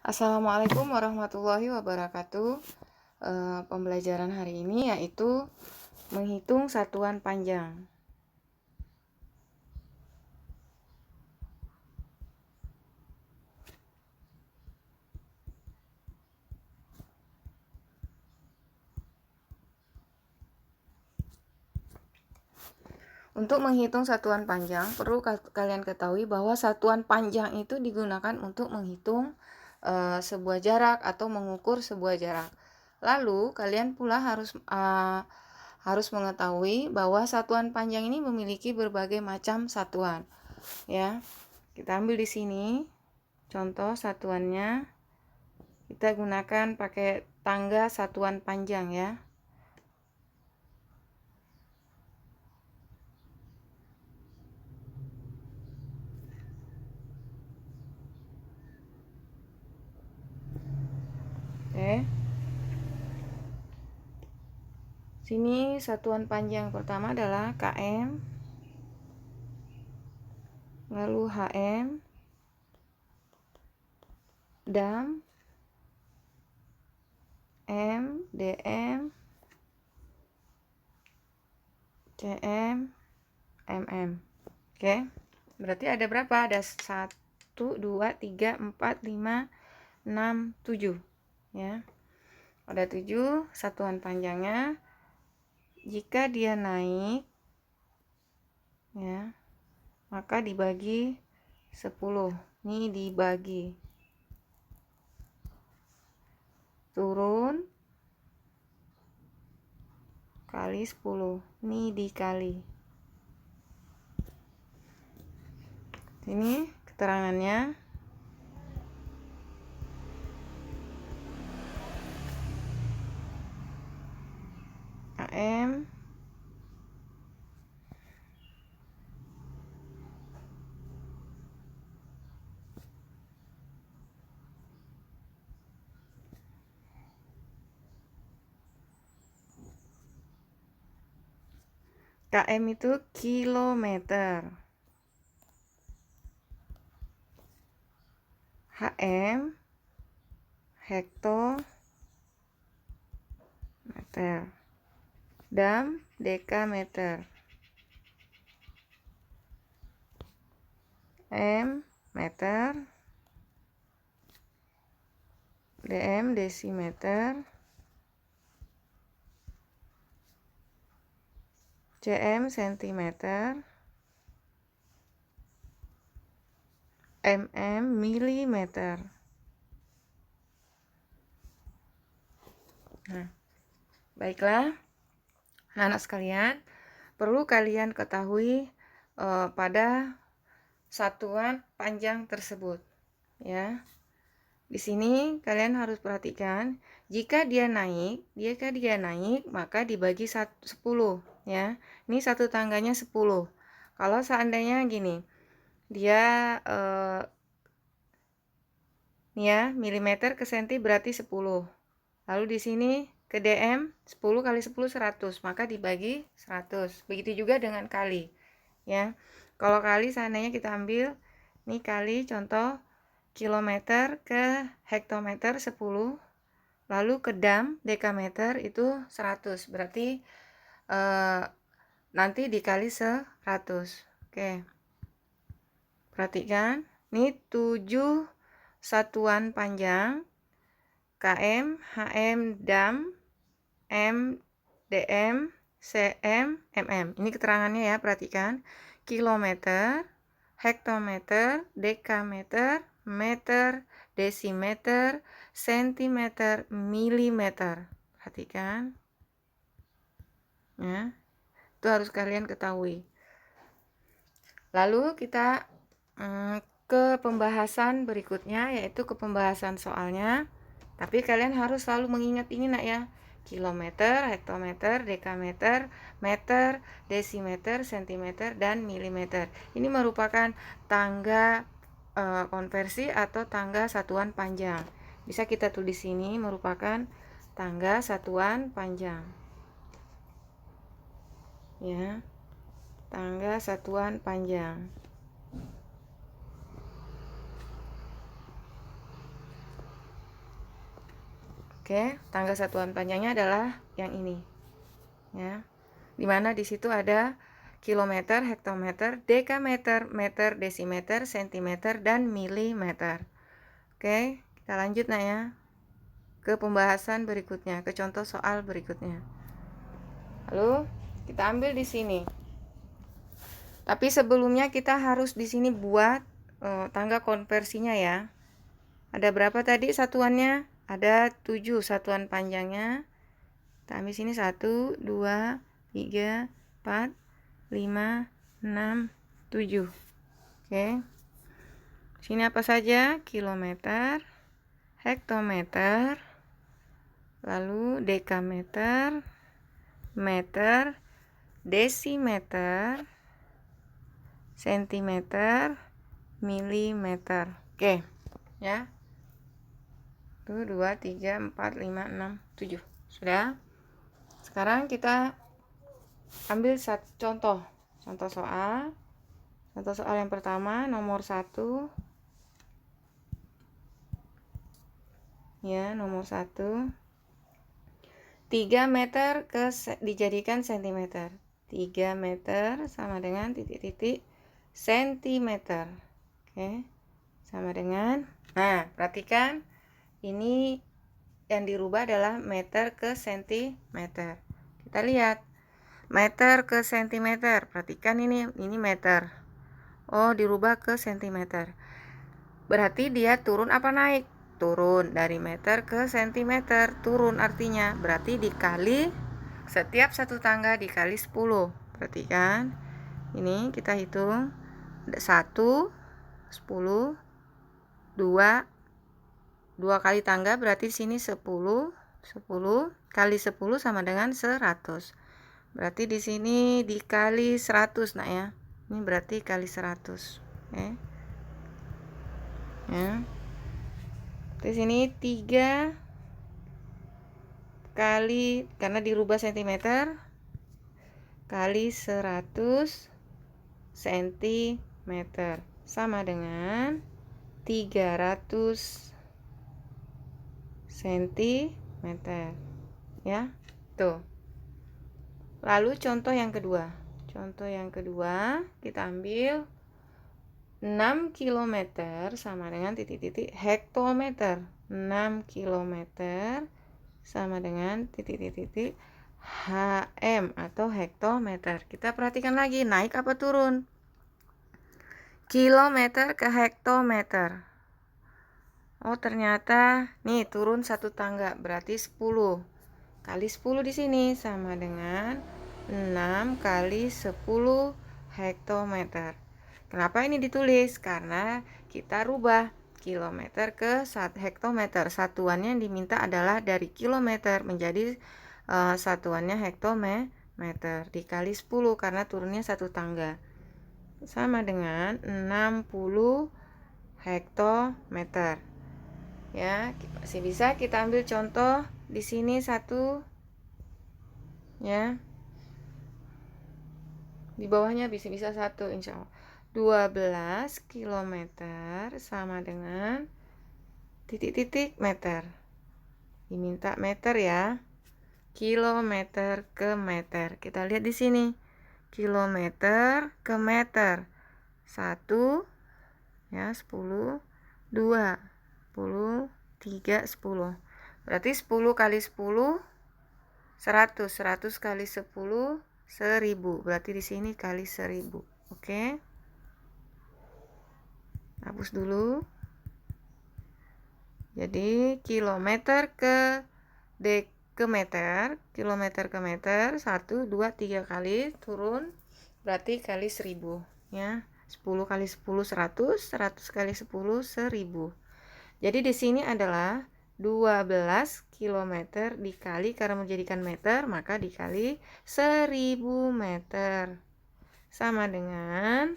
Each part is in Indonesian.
Assalamualaikum warahmatullahi wabarakatuh. Pembelajaran hari ini yaitu menghitung satuan panjang. Untuk menghitung satuan panjang, perlu kalian ketahui bahwa satuan panjang itu digunakan untuk menghitung sebuah jarak atau mengukur sebuah jarak. Lalu kalian pula harus mengetahui bahwa satuan panjang ini memiliki berbagai macam satuan. Ya, kita ambil di sini contoh satuannya. Kita gunakan pakai tangga satuan panjang ya. Oke. Sini satuan panjang pertama adalah km, lalu hm, dam, m, dm, cm, mm. Oke. Berarti ada berapa? Ada 1, 2, 3, 4, 5, 6, 7 ya. Ada 7 satuan panjangnya. Jika dia naik ya, maka dibagi 10. Ini dibagi. Turun kali 10. Ini dikali. Ini keterangannya. AM KM itu kilometer. HM hektometer. Dam dekameter. M meter. DM desimeter. CM sentimeter. MM milimeter. Nah, baiklah, anak-anak sekalian, perlu kalian ketahui pada satuan panjang tersebut, ya. Di sini kalian harus perhatikan, jika dia naik, maka dibagi 10, ya. Ini satu tangganya 10. Kalau seandainya gini, dia ya, milimeter ke senti berarti 10. Lalu di sini ke DM 10 kali 10 100, maka dibagi 100. Begitu juga dengan kali. Ya. Kalau kali seandainya kita ambil ini kali contoh kilometer ke hektometer 10, lalu ke dam dekameter itu 100. Berarti nanti dikali 100. Oke. Perhatikan, ini 7 satuan panjang km, hm, dam, m, dm, cm, mm. Ini keterangannya ya, perhatikan. Kilometer, hektometer, dekameter, meter, desimeter, sentimeter, milimeter. Perhatikan. Ya. Itu harus kalian ketahui. Lalu kita ke pembahasan berikutnya, yaitu ke pembahasan soalnya. Tapi kalian harus selalu mengingat ini nak ya. Kilometer, hektometer, dekameter, meter, desimeter, sentimeter, dan milimeter. Ini merupakan tangga konversi atau tangga satuan panjang. Bisa kita tulis sini merupakan tangga satuan panjang. Ya. Tangga satuan panjang. Oke, tangga satuan panjangnya adalah yang ini. Ya. Dimana di situ ada kilometer, hektometer, dekameter, meter, desimeter, sentimeter, dan milimeter. Oke, kita lanjut ya ke pembahasan berikutnya, ke contoh soal berikutnya. Lalu kita ambil di sini. Tapi sebelumnya kita harus di sini buat tangga konversinya ya. Ada berapa tadi satuannya? Ada 7 satuan panjangnya. Kita ambil sini 1, 2, 3, 4, 5, 6, 7. Oke. Sini apa saja? Kilometer, hektometer, lalu dekameter, meter, desimeter, sentimeter, milimeter. Oke, ya. 1, 2, 3, 4, 5, 6, 7. Sudah. Sekarang kita ambil contoh soal. Contoh soal yang pertama, nomor 1. Ya, nomor 1. 3 meter dijadikan sentimeter. 3 meter sama dengan titik-titik sentimeter. Oke. Sama dengan, nah, perhatikan ini yang dirubah adalah meter ke sentimeter. Kita lihat meter ke sentimeter. Perhatikan ini meter. Oh, dirubah ke sentimeter. Berarti dia turun apa naik? Turun dari meter ke sentimeter. Turun artinya berarti dikali setiap satu tangga dikali 10. Perhatikan. Ini kita hitung 1, 10, 2 kali tangga berarti sini 10 kali 10 sama dengan 100. Berarti di sini dikali 100 nak ya. Ini berarti kali 100. Oke. Ya. Di sini 3 kali, karena dirubah sentimeter, kali 100 cm sama dengan 300 cm. Ya, tuh. Lalu contoh yang kedua. Contoh yang kedua, kita ambil 6 km sama dengan titik-titik hektometer. 6 km sama dengan titik-titik HM atau hektometer. Kita perhatikan lagi, naik apa turun? Kilometer ke hektometer. Oh, ternyata nih turun satu tangga, berarti 10. Kali 10 di sini sama dengan 6 kali 10 hektometer. Kenapa ini ditulis? Karena kita rubah kilometer ke hektometer. Satuannya yang diminta adalah dari kilometer menjadi satuannya hektometer dikali 10 karena turunnya satu tangga. Sama dengan 60 hektometer. Ya, masih bisa kita ambil contoh di sini satu. Ya. Di bawahnya bisa satu insya Allah. 12 km sama dengan titik-titik meter. Diminta meter ya. Kilometer ke meter. Kita lihat di sini. Kilometer ke meter. 1 ya, 10, 2, 10, 3, 10. Berarti 10 kali 10 100. 100 kali 10 1000. Berarti di sini kali 1000. Oke. Hapus dulu. Jadi kilometer ke meter, kilometer ke meter 1, 2, 3 kali turun berarti kali 1000 ya. 10 kali 10 100, 100 kali 10 1000. Jadi di sini adalah 12 km dikali, karena menjadikan meter maka dikali 1000 meter sama dengan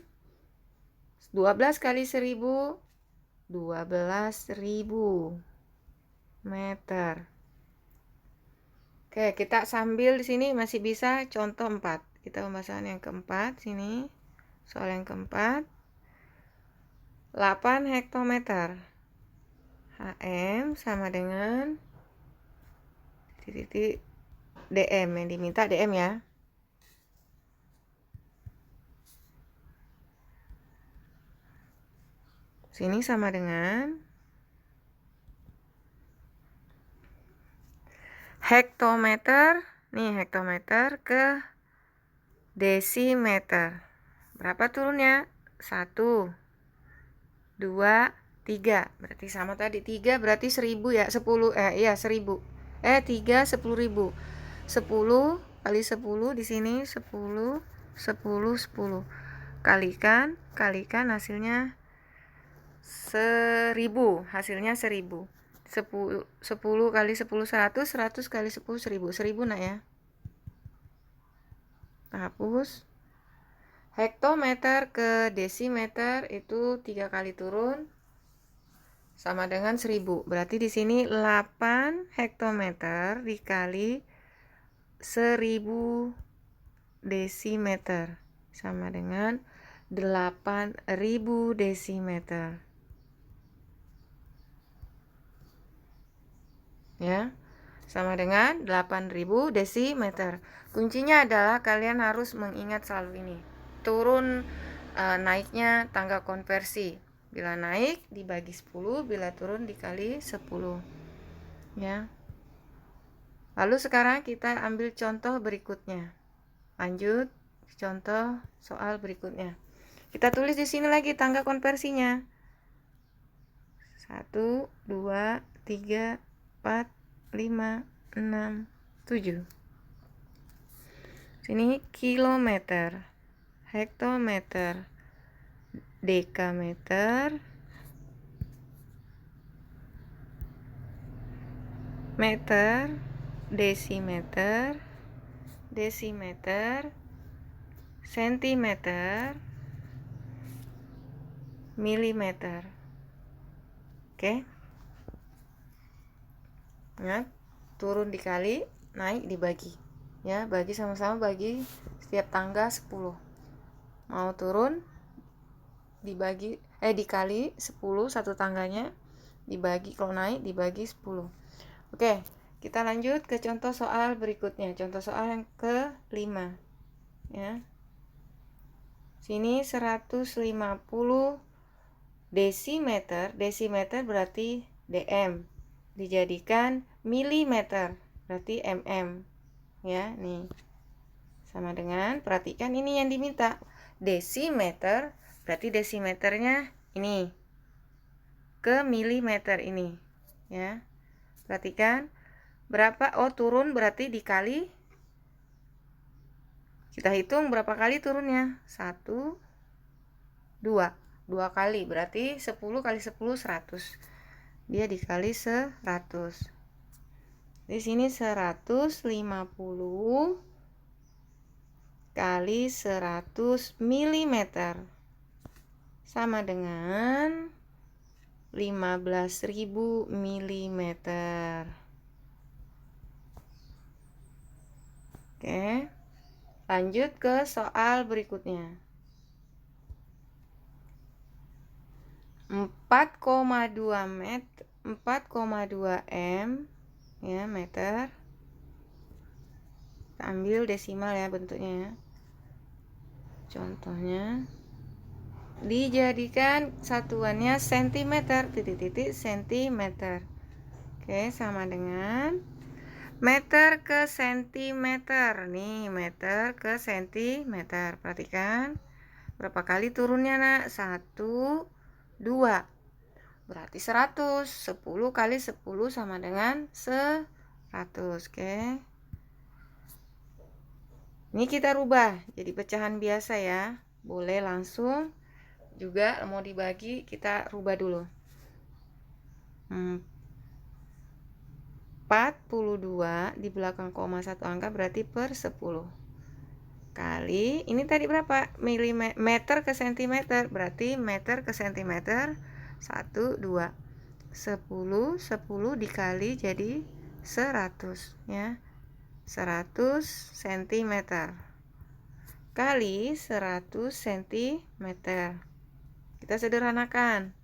12 kali 1000 12.000 meter. Oke, kita sambil di sini masih bisa contoh 4. Kita pembahasan yang keempat sini. Soal yang keempat. 8 hektometer. HM sama dengan titik dm, yang diminta dm ya. Sini sama dengan hektometer, nih hektometer ke desimeter. Berapa turunnya? 1, 2, 3. Berarti sama tadi. 3 berarti 1000 ya. 10, iya 1000. 3 10.000. 10 kali 10 di sini 10, 10, 10. Kalikan hasilnya 1000. Hasilnya 1000. 10 kali 10 100, 100 kali 10 1000. 1000 nak ya. Hapus. Hektometer ke desimeter itu 3 kali turun sama dengan 1000. Berarti di sini 8 hektometer dikali 1000 desimeter sama dengan 8000 desimeter. Ya. Sama dengan 8000 desimeter. Kuncinya adalah kalian harus mengingat selalu ini. Turun naiknya tangga konversi. Bila naik dibagi 10, bila turun dikali 10. Ya. Lalu sekarang kita ambil contoh berikutnya. Lanjut contoh soal berikutnya. Kita tulis di sini lagi tangga konversinya. 1, 2, 3, 4, 5, 6, 7. Sini kilometer, hektometer, dekameter, meter, desimeter, sentimeter, milimeter. Oke. Nah, turun dikali, naik dibagi. Ya, bagi sama-sama, bagi setiap tangga 10. Mau turun dibagi dikali 10 satu tangganya, dibagi, kalau naik dibagi 10. Oke, kita lanjut ke contoh soal berikutnya. Contoh soal yang ke-5. Ya. Sini 150 desimeter. Desimeter berarti dm. Dijadikan milimeter berarti mm. Ya, nih. Sama dengan, perhatikan ini yang diminta. Desimeter berarti desimeternya ini ke milimeter ini. Ya. Perhatikan berapa? Oh, turun berarti dikali. Kita hitung berapa kali turunnya. 1, 2. 2 kali berarti 10 kali 10 100. Dia dikali 100. Di sini 150 kali 100 mm sama dengan 15.000 mm. Oke. Lanjut ke soal berikutnya. 4,2 m ya, meter. Kita ambil desimal ya bentuknya ya. Contohnya dijadikan satuannya sentimeter, titik-titik sentimeter. Oke, sama dengan meter ke sentimeter. Nih, meter ke sentimeter. Perhatikan berapa kali turunnya nak? 1, 2. Berarti 100. 10 kali 10 sama dengan 100. Oke. Ini kita rubah jadi pecahan biasa ya. Boleh langsung, juga mau dibagi kita rubah dulu. 42 di belakang koma satu angka berarti per 10. Kali, ini tadi berapa? Milimeter ke sentimeter, berarti meter ke sentimeter 1, 2. 10 dikali jadi 100 ya. 100 cm kali 100 cm. Kita sederhanakan.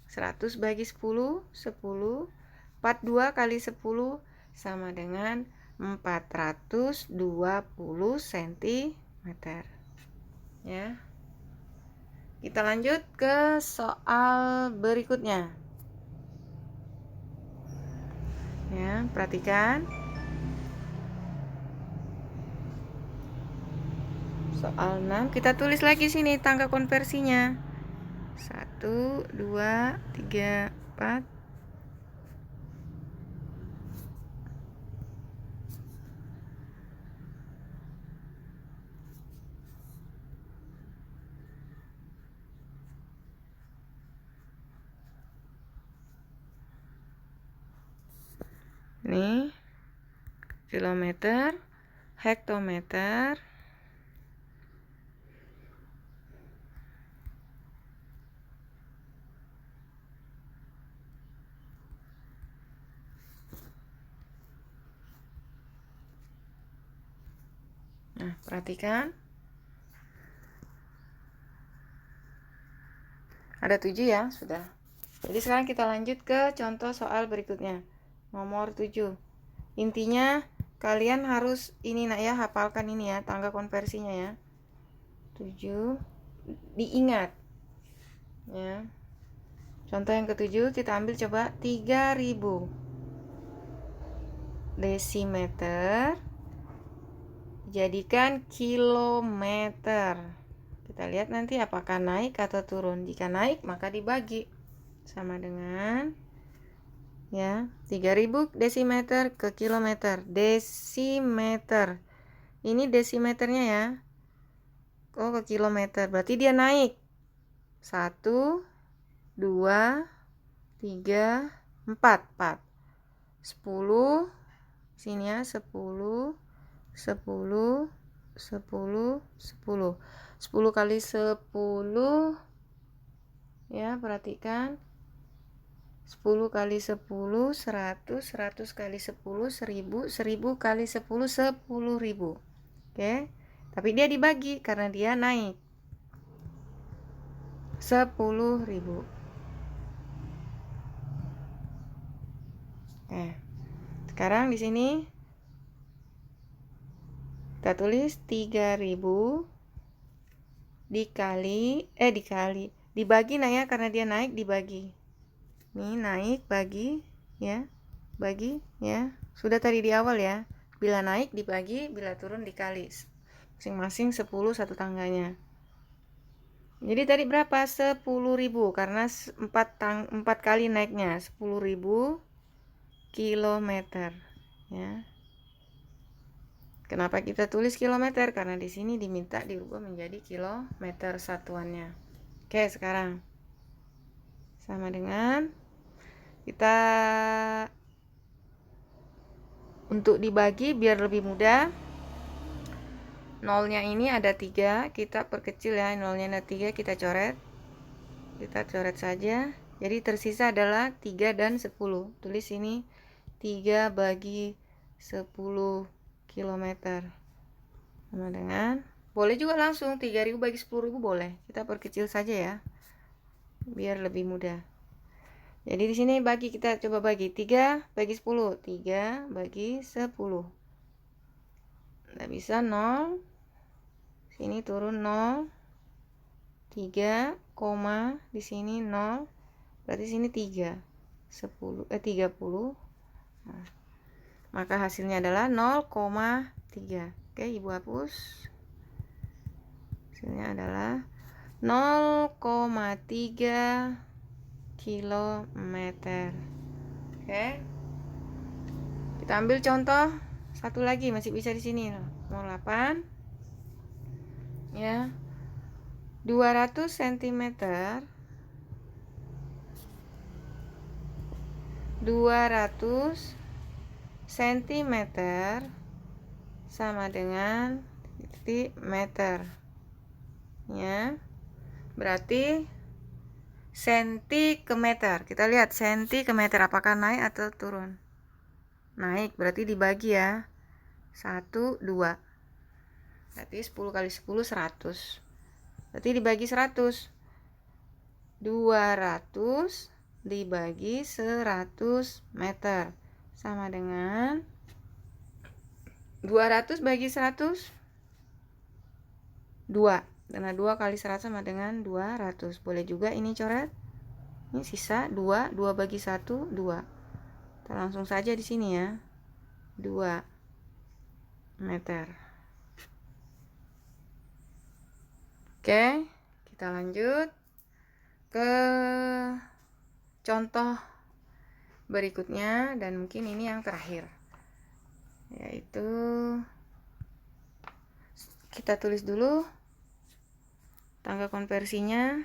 100 bagi 10, 10. 42 kali 10, sama dengan 420 cm. Ya. Kita lanjut ke soal berikutnya. Ya, perhatikan. Soal 6, kita tulis lagi sini tangga konversinya. 1, 2, 3, 4. Nih, kilometer, hektometer, nah perhatikan, ada 7 ya, sudah. Jadi sekarang kita lanjut ke contoh soal berikutnya, nomor 7. Intinya kalian harus ini nak ya, hafalkan ini ya, tangga konversinya ya. 7 diingat ya. Contoh yang ketujuh, kita ambil coba 3000 desimeter jadikan kilometer. Kita lihat nanti apakah naik atau turun. Jika naik maka dibagi, sama dengan ya 3000 desimeter ke kilometer. Desimeter, ini desimeternya ya, ke kilometer, berarti dia naik 1, 2, 3, 4 10 sini ya, 10 10 10 10 10 kali 10 ya, perhatikan, 10 kali 10 100, 100 kali 10 1000, 1000 kali 10 10.000. Oke, tapi dia dibagi karena dia naik 10.000. Sekarang di sini kita tulis 3000 dibagi nah ya, karena dia naik dibagi. Nih naik bagi ya, bagi ya. Sudah tadi di awal ya. Bila naik dibagi, bila turun dikali. Masing-masing 10 satu tangganya. Jadi tadi berapa? 10.000 karena 4 kali naiknya, 10.000 kilometer ya. Kenapa kita tulis kilometer? Karena di sini diminta dirubah menjadi kilometer satuannya. Oke, sekarang sama dengan kita untuk dibagi biar lebih mudah. Nolnya ini ada 3, kita perkecil ya, nolnya ada 3, kita coret. Kita coret saja. Jadi tersisa adalah 3 dan 10. Tulis ini 3 bagi 10 kilometer sama dengan, boleh juga langsung 3000 bagi 10.000 boleh, kita perkecil saja ya biar lebih mudah. Jadi di sini bagi, kita coba bagi 3 bagi 10, 3 bagi 10, nggak bisa 0, sini turun 0, 3 koma di sini 0, berarti sini 3 30. Nah, maka hasilnya adalah 0,3. Oke, ibu hapus. Hasilnya adalah 0,3 kilometer. Oke. Kita ambil contoh satu lagi, masih bisa di sini. Nomor 8. Ya. 200 cm 200 cm sama dengan meter ya, berarti senti ke meter. Kita lihat senti ke meter apakah naik atau turun. Naik, berarti dibagi ya, 1, 2, berarti 10 kali 10 100, berarti dibagi 100, 200 dibagi 100 meter sama dengan 200 bagi 100 2, karena 2 kali 100 sama dengan 200. Boleh juga ini coret. Ini sisa 2 bagi 1 2. Kita langsung saja di sini ya. 2 meter. Oke, kita lanjut ke contoh berikutnya, dan mungkin ini yang terakhir, yaitu kita tulis dulu tangga konversinya.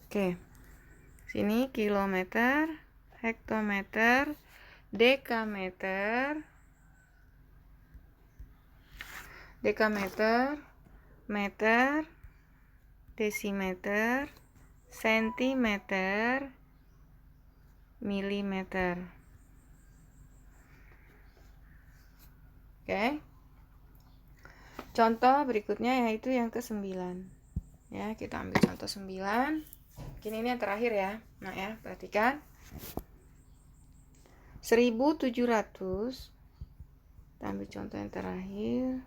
Oke, sini kilometer, hektometer, dekameter, meter, desimeter, sentimeter, milimeter. Oke. Contoh berikutnya yaitu yang ke-9. Ya, kita ambil contoh 9. Mungkin ini yang terakhir ya. Nah ya, perhatikan. 1700. Kita ambil contoh yang terakhir.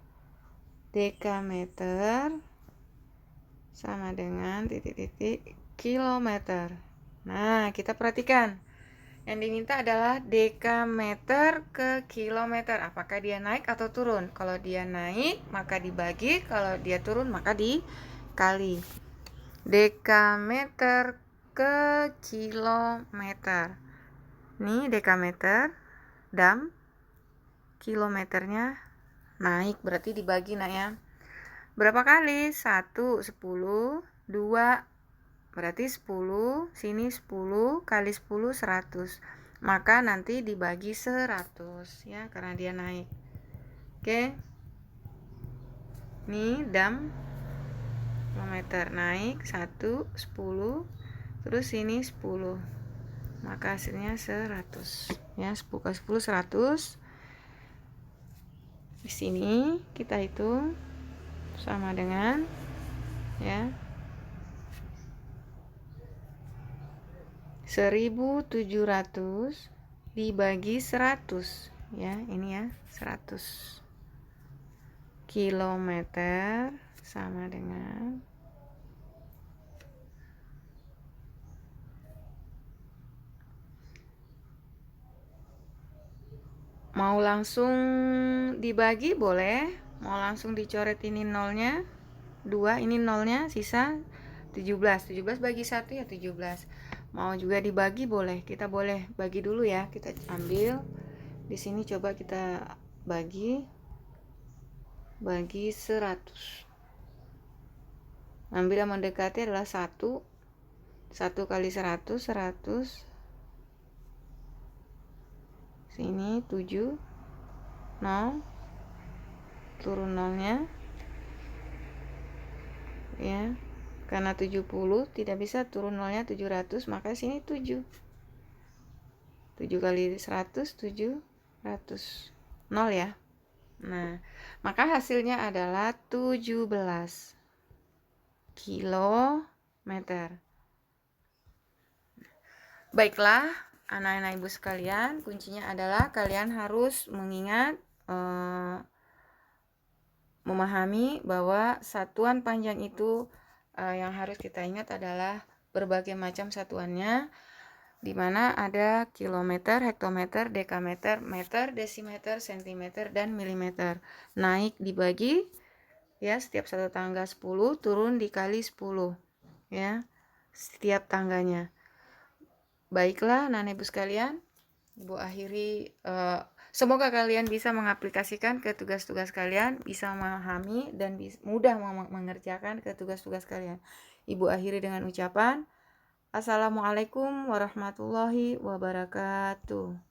Dekameter sama dengan titik-titik kilometer. Nah, kita perhatikan. Yang diminta adalah dekameter ke kilometer. Apakah dia naik atau turun? Kalau dia naik, maka dibagi. Kalau dia turun, maka dikali. Dekameter ke kilometer. Ini dekameter, dam, kilometernya naik, berarti dibagi nak ya. Berapa kali? 1, 10, 2, berarti 10, sini 10 kali 10 100. Maka nanti dibagi 100 ya, karena dia naik. Oke. Ini dam kilometer naik 1 10, terus sini 10. Maka hasilnya 100. Ya, 10 kali 10 100. Di sini kita hitung sama dengan ya 1700 dibagi 100 ya, ini ya 100 kilometer sama dengan mau langsung dibagi boleh, mau langsung dicoret ini nolnya 2, ini nolnya, sisa 17 bagi 1 ya 17. Mau juga dibagi boleh, kita boleh bagi dulu ya. Kita ambil di sini, coba kita bagi 100. Ambil yang mendekati adalah 1 kali 100 sini 7 0, turun nolnya ya, karena 70 tidak bisa turun nolnya 700, maka sini 7 kali 100 700 0 ya. Nah, maka hasilnya adalah 17 kilometer. Baiklah anak-anak ibu sekalian, kuncinya adalah kalian harus mengingat, memahami bahwa satuan panjang itu yang harus kita ingat adalah berbagai macam satuannya, di mana ada kilometer, hektometer, dekameter, meter, desimeter, sentimeter, dan milimeter. Naik dibagi ya, setiap satu tangga 10, turun dikali 10 ya, setiap tangganya. Baiklah anak-anak ibu sekalian, ibu akhiri, semoga kalian bisa mengaplikasikan ke tugas-tugas kalian, bisa memahami dan mudah mengerjakan ke tugas-tugas kalian. Ibu akhiri dengan ucapan Assalamualaikum warahmatullahi wabarakatuh.